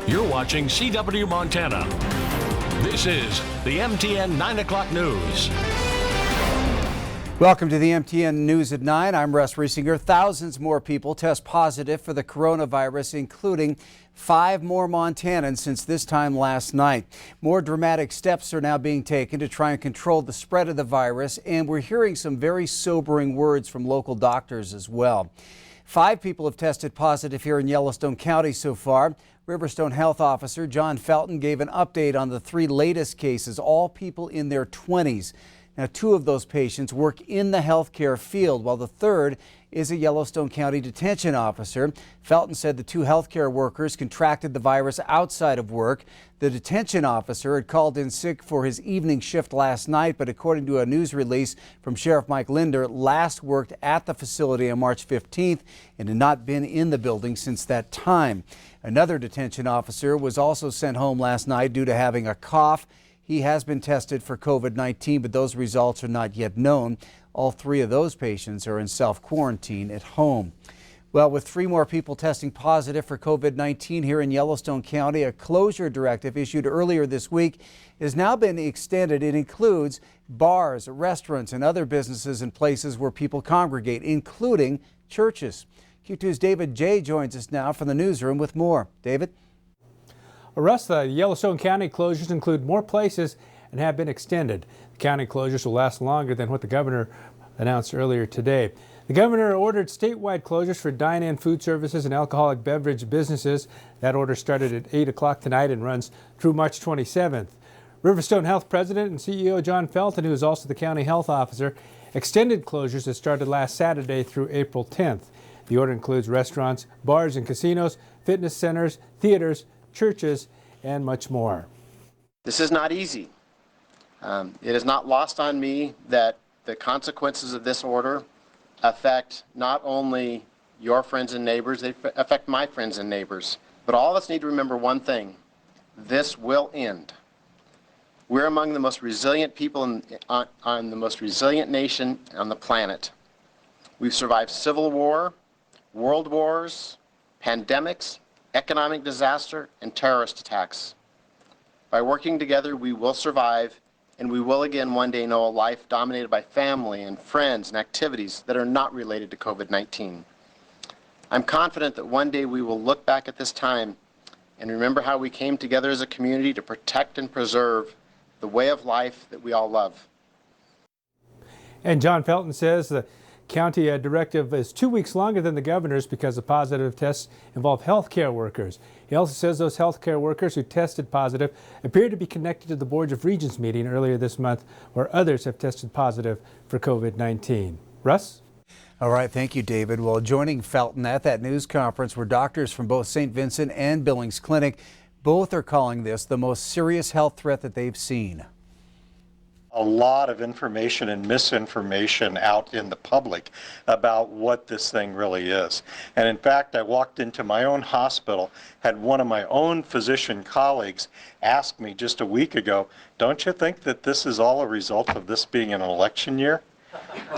You're watching CW Montana. This is the MTN 9 o'clock news. Welcome to the MTN News at 9. I'm Russ Riesinger. Thousands more people test positive for the coronavirus, including 5 more Montanans since this time last night. More dramatic steps are now being taken to try and control the spread of the virus, and we're hearing some very sobering words from local doctors as well. 5 people have tested positive here in Yellowstone County so far. Riverstone Health Officer John Felton gave an update on the 3 latest cases, all people in their 20s. Now, 2 of those patients work in the healthcare field, while the 3rd is a Yellowstone County detention officer. Felton said the 2 healthcare workers contracted the virus outside of work. The detention officer had called in sick for his evening shift last night, but according to a news release from Sheriff Mike Linder, last worked at the facility on March 15th and had not been in the building since that time. Another detention officer was also sent home last night due to having a cough. He has been tested for COVID-19, but those results are not yet known. All 3 of those patients are in self-quarantine at home. Well, with 3 more people testing positive for COVID-19 here in Yellowstone County, a closure directive issued earlier this week has now been extended. It includes bars, restaurants, and other businesses and places where people congregate, including churches. Q2's David J. joins us now from the newsroom with more. David? Russ, the Yellowstone County closures include more places and have been extended. The county closures will last longer than what the governor announced earlier today. The governor ordered statewide closures for dine-in food services and alcoholic beverage businesses. That order started at 8 o'clock tonight and runs through March 27th. Riverstone Health President and CEO John Felton, who is also the county health officer, extended closures that started last Saturday through April 10th. The order includes restaurants, bars and casinos, fitness centers, theaters, churches, and much more. This is not easy. It is not lost on me that the consequences of this order affect not only your friends and neighbors, they affect my friends and neighbors. But all of us need to remember one thing: this will end. We're among the most resilient people on the most resilient nation on the planet. We've survived civil war, world wars, pandemics, economic disaster, and terrorist attacks. By working together, we will survive, and we will again one day know a life dominated by family and friends and activities that are not related to COVID-19. I'm confident that one day we will look back at this time and remember how we came together as a community to protect and preserve the way of life that we all love. And John Felton says the county directive is 2 weeks longer than the governor's because the positive tests involve healthcare workers. He also says those healthcare workers who tested positive appear to be connected to the Board of Regents meeting earlier this month, where others have tested positive for COVID-19. Russ? All right, thank you, David. Well, joining Felton at that news conference were doctors from both St. Vincent and Billings Clinic. Both are calling this the most serious health threat that they've seen. A lot of information and misinformation out in the public about what this thing really is. And in fact, I walked into my own hospital, had one of my own physician colleagues ask me just a week ago, "Don't you think that this is all a result of this being an election year?"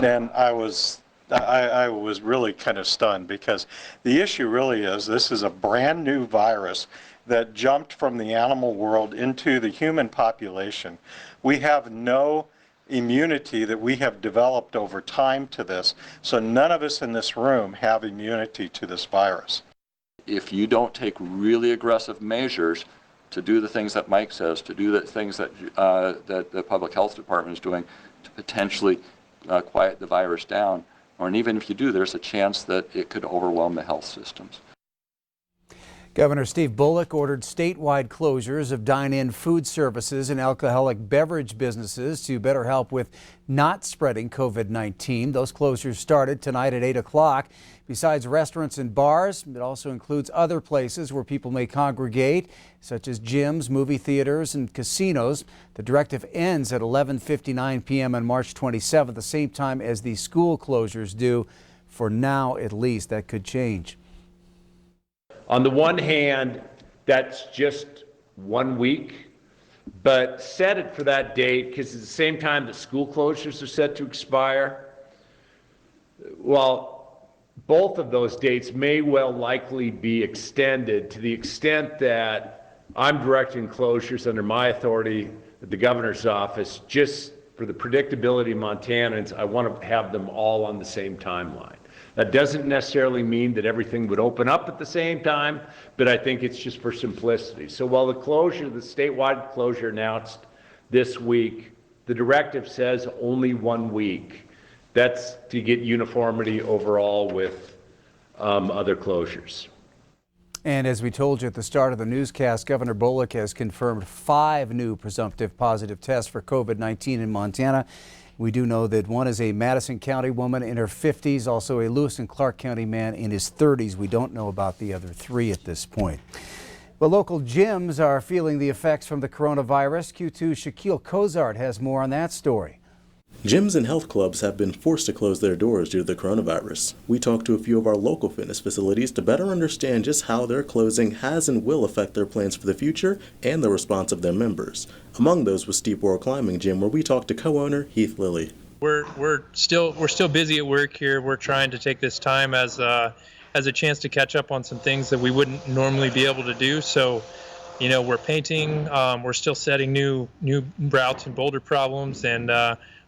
And I was really kind of stunned, because the issue really is this is a brand new virus that jumped from the animal world into the human population. We have no immunity that we have developed over time to this, so none of us in this room have immunity to this virus. If you don't take really aggressive measures to do the things that Mike says, to do the things that the public health department is doing to potentially quiet the virus down, or even if you do, there's a chance that it could overwhelm the health systems. Governor Steve Bullock ordered statewide closures of dine-in food services and alcoholic beverage businesses to better help with not spreading COVID-19. Those closures started tonight at 8 o'clock. Besides restaurants and bars, it also includes other places where people may congregate, such as gyms, movie theaters, and casinos. The directive ends at 11:59 p.m. on March 27th, the same time as the school closures do. For now, at least, that could change. On the one hand, that's just 1 week, but set it for that date because at the same time that school closures are set to expire. Well, both of those dates may well likely be extended to the extent that I'm directing closures under my authority at the governor's office. Just for the predictability of Montanans, I want to have them all on the same timeline. That doesn't necessarily mean that everything would open up at the same time, but I think it's just for simplicity. So while the statewide closure announced this week, the directive says only 1 week. That's to get uniformity overall with other closures. And as we told you at the start of the newscast, Governor Bullock has confirmed 5 new presumptive positive tests for COVID-19 in Montana. We do know that one is a Madison County woman in her 50s, also a Lewis and Clark County man in his 30s. We don't know about the other 3 at this point. But local gyms are feeling the effects from the coronavirus. Q2's Shaquille Cozart has more on that story. Gyms and health clubs have been forced to close their doors due to the coronavirus. We talked to a few of our local fitness facilities to better understand just how their closing has and will affect their plans for the future and the response of their members. Among those was Steep World Climbing Gym, where we talked to co-owner Heath Lilly. We're still busy at work here. We're trying to take this time as a chance to catch up on some things that we wouldn't normally be able to do. So, we're painting. We're still setting new routes and boulder problems, and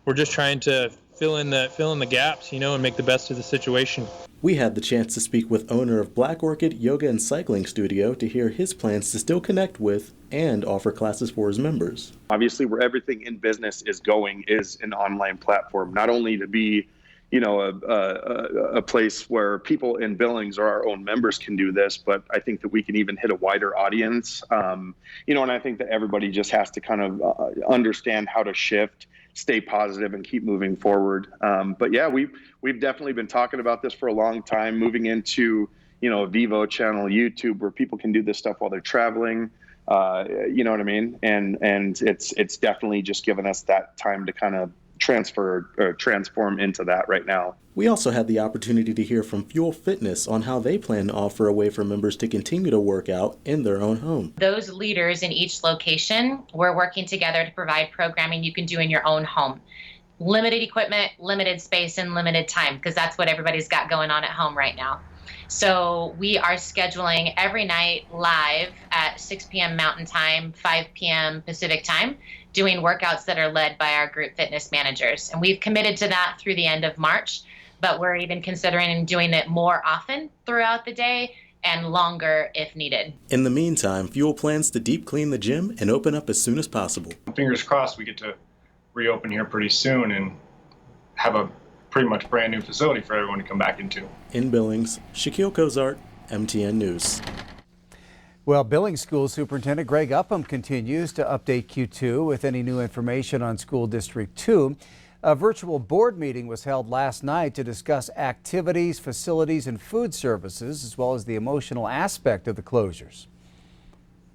we're just trying to fill in the gaps, and make the best of the situation. We had the chance to speak with owner of Black Orchid Yoga and Cycling Studio to hear his plans to still connect with and offer classes for his members. Obviously, where everything in business is going is an online platform, not only to be a place where people in Billings or our own members can do this, but I think that we can even hit a wider audience. And I think that everybody just has to kind of understand how to shift, stay positive, and keep moving forward. But yeah, we've definitely been talking about this for a long time, moving into, a Vivo channel, YouTube, where people can do this stuff while they're traveling. You know what I mean? And it's definitely just given us that time to kind of transform into that right now. We also had the opportunity to hear from Fuel Fitness on how they plan to offer a way for members to continue to work out in their own home. Those leaders in each location, we're working together to provide programming you can do in your own home. Limited equipment, limited space, and limited time, because that's what everybody's got going on at home right now. So we are scheduling every night live at 6 p.m. Mountain Time, 5 p.m. Pacific Time, doing workouts that are led by our group fitness managers. And we've committed to that through the end of March, but we're even considering doing it more often throughout the day and longer if needed. In the meantime, Fuel plans to deep clean the gym and open up as soon as possible. Fingers crossed we get to reopen here pretty soon and have a pretty much brand new facility for everyone to come back into. In Billings, Shaquille Cozart, MTN News. Well, Billings School Superintendent Greg Upham continues to update Q2 with any new information on School District 2. A virtual board meeting was held last night to discuss activities, facilities, and food services, as well as the emotional aspect of the closures.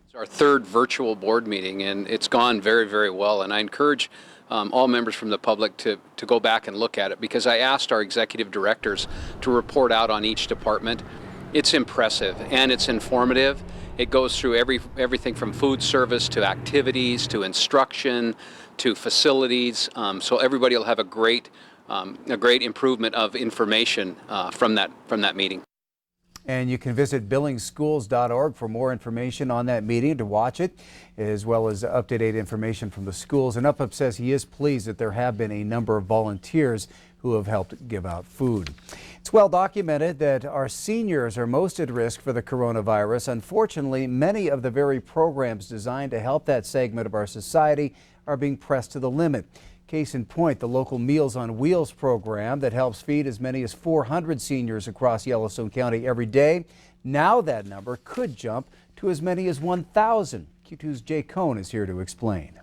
It's our 3rd virtual board meeting, and it's gone very, very well. And I encourage all members from the public to go back and look at it, because I asked our executive directors to report out on each department. It's impressive and it's informative. It goes through everything from food service to activities to instruction to facilities. So everybody will have a great improvement of information from that meeting. And you can visit billingschools.org for more information on that meeting, to watch it, as well as up-to-date information from the schools. And Upham says he is pleased that there have been a number of volunteers who have helped give out food. It's well documented that our seniors are most at risk for the coronavirus. Unfortunately, many of the very programs designed to help that segment of our society are being pressed to the limit. Case in point, the local Meals on Wheels program that helps feed as many as 400 seniors across Yellowstone County every day. Now that number could jump to as many as 1,000. Q2's Jay Cohn is here to explain.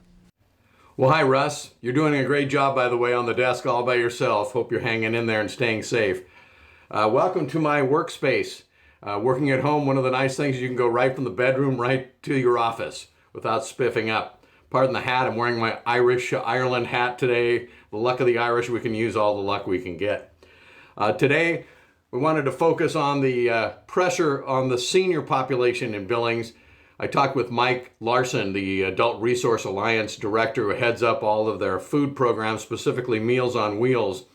Well, hi, Russ. You're doing a great job, by the way, on the desk all by yourself. Hope you're hanging in there and staying safe. Welcome to my workspace. Working at home, one of the nice things is you can go right from the bedroom right to your office without spiffing up. Pardon the hat, I'm wearing my Ireland hat today. The luck of the Irish, we can use all the luck we can get. Today, we wanted to focus on the pressure on the senior population in Billings. I talked with Mike Larson, the Adult Resource Alliance Director, who heads up all of their food programs, specifically Meals on Wheels.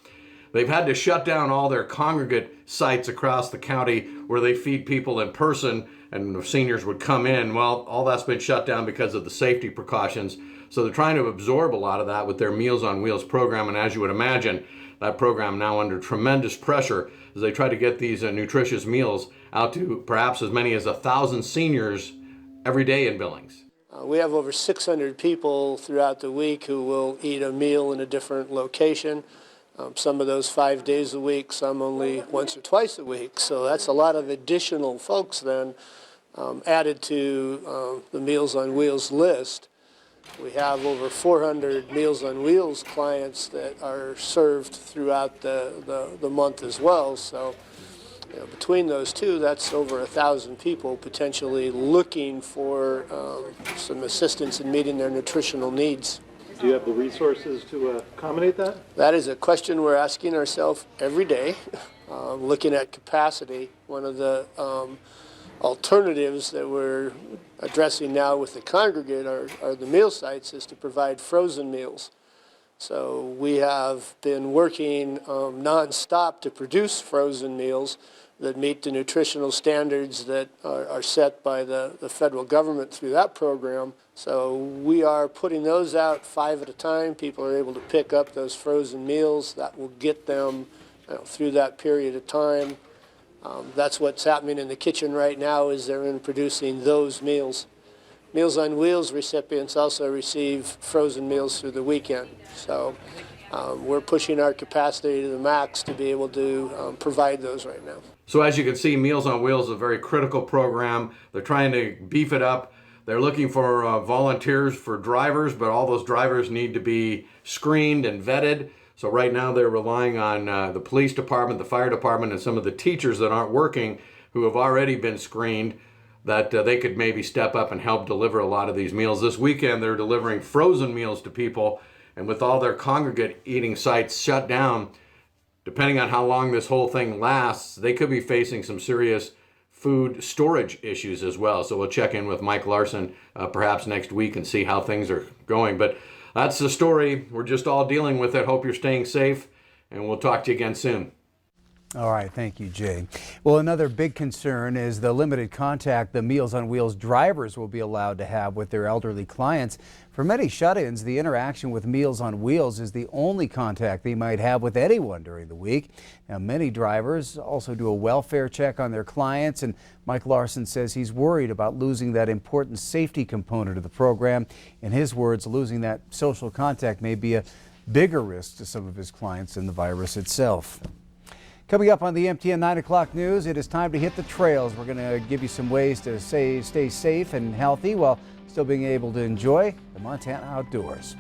They've had to shut down all their congregate sites across the county where they feed people in person and the seniors would come in. Well, all that's been shut down because of the safety precautions. So they're trying to absorb a lot of that with their Meals on Wheels program. And as you would imagine, that program now under tremendous pressure as they try to get these nutritious meals out to perhaps as many as 1,000 seniors every day in Billings. We have over 600 people throughout the week who will eat a meal in a different location. Some of those 5 days a week, some only once or twice a week. So that's a lot of additional folks then added to the Meals on Wheels list. We have over 400 Meals on Wheels clients that are served throughout the month as well. So between those two, that's over 1,000 people potentially looking for some assistance in meeting their nutritional needs. Do you have the resources to accommodate that? That is a question we're asking ourselves every day, looking at capacity. One of the alternatives that we're addressing now with the congregate are the meal sites is to provide frozen meals. So we have been working nonstop to produce frozen meals that meet the nutritional standards that are set by the federal government through that program. So we are putting those out 5 at a time. People are able to pick up those frozen meals. That will get them through that period of time. That's what's happening in the kitchen right now is they're in producing those meals. Meals on Wheels recipients also receive frozen meals through the weekend. So we're pushing our capacity to the max to be able to provide those right now. So as you can see, Meals on Wheels is a very critical program. They're trying to beef it up. They're looking for volunteers for drivers, but all those drivers need to be screened and vetted. So right now they're relying on the police department, the fire department, and some of the teachers that aren't working who have already been screened that they could maybe step up and help deliver a lot of these meals. This weekend they're delivering frozen meals to people, and with all their congregate eating sites shut down, depending on how long this whole thing lasts, they could be facing some serious food storage issues as well. So we'll check in with Mike Larson perhaps next week and see how things are going. But that's the story. We're just all dealing with it. Hope you're staying safe, and we'll talk to you again soon. All right, thank you, Jay. Well, another big concern is the limited contact the Meals on Wheels drivers will be allowed to have with their elderly clients. For many shut-ins, the interaction with Meals on Wheels is the only contact they might have with anyone during the week. Now, many drivers also do a welfare check on their clients, and Mike Larson says he's worried about losing that important safety component of the program. In his words, losing that social contact may be a bigger risk to some of his clients than the virus itself. Coming up on the MTN 9 o'clock news, it is time to hit the trails. We're going to give you some ways to stay safe and healthy while still being able to enjoy the Montana outdoors.